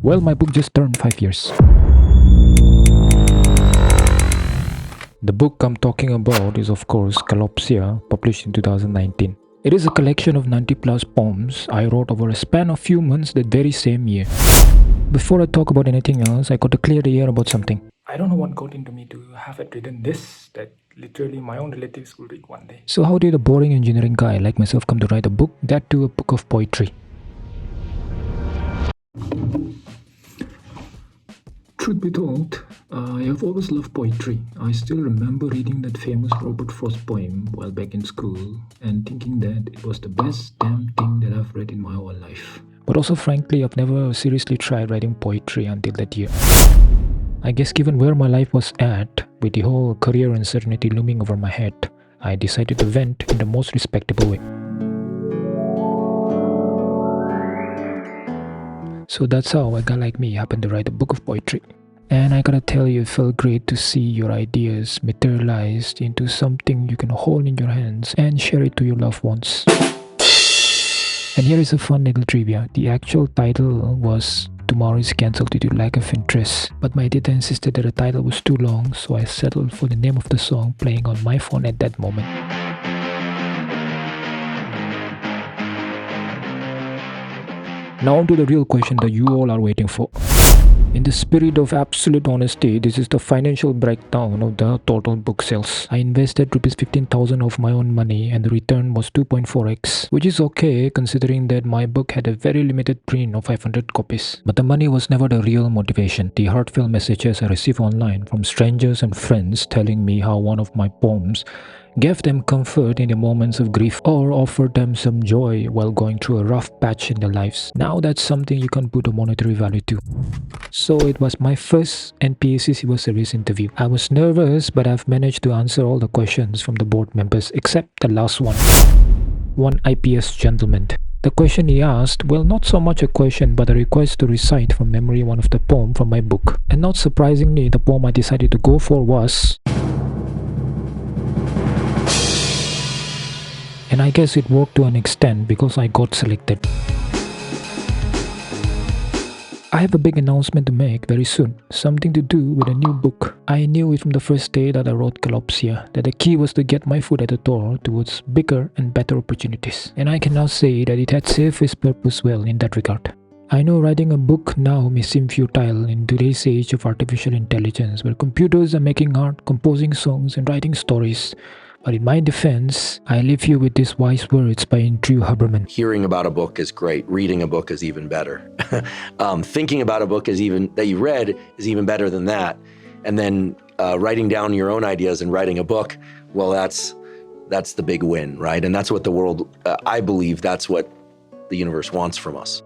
Well, my book just turned 5 years. The book I'm talking about is of course Kalopsia, published in 2019. It is a collection of 90 plus poems I wrote over a span of few months that very same year. Before I talk about anything else, I got to clear the air about something. I don't know what got into me to have it written this, that literally my own relatives will read one day. So how did a boring engineering guy like myself come to write a book, that too a book of poetry? Truth be told, I have always loved poetry. I still remember reading that famous Robert Frost poem while back in school and thinking that it was the best damn thing that I've read in my whole life. But also frankly, I've never seriously tried writing poetry until that year. I guess given where my life was at, with the whole career uncertainty looming over my head, I decided to vent in the most respectable way. So that's how a guy like me happened to write a book of poetry. And I gotta tell you, it felt great to see your ideas materialized into something you can hold in your hands and share it to your loved ones. And here is a fun little trivia. The actual title was Tomorrow is Cancelled Due to Lack of Interest, but my editor insisted that the title was too long, so I settled for the name of the song playing on my phone at that moment. Now on to the real question that you all are waiting for. In the spirit of absolute honesty, this is the financial breakdown of the total book sales. I invested Rs 15,000 of my own money and the return was 2.4x, which is okay considering that my book had a very limited print of 500 copies. But the money was never the real motivation. The heartfelt messages I received online from strangers and friends telling me how one of my poems gave them comfort in their moments of grief or offered them some joy while going through a rough patch in their lives. Now that's something you can't put a monetary value to. So it was my first NPSC Civil Service interview. I was nervous, but I've managed to answer all the questions from the board members except the last one. One IPS gentleman. The question he asked, well, not so much a question but a request to recite from memory one of the poems from my book. And not surprisingly, the poem I decided to go for was... And I guess it worked to an extent because I got selected. I have a big announcement to make very soon, something to do with a new book. I knew it from the first day that I wrote Kalopsia, that the key was to get my foot at the door towards bigger and better opportunities. And I can now say that it had served its purpose well in that regard. I know writing a book now may seem futile in today's age of artificial intelligence, where computers are making art, composing songs and writing stories. But in my defense, I leave you with these wise words by Andrew Huberman. Hearing about a book is great. Reading a book is even better. Thinking about a book that you read is even better than that. And then writing down your own ideas and writing a book, well, that's the big win, right? And that's what the world, I believe that's what the universe wants from us.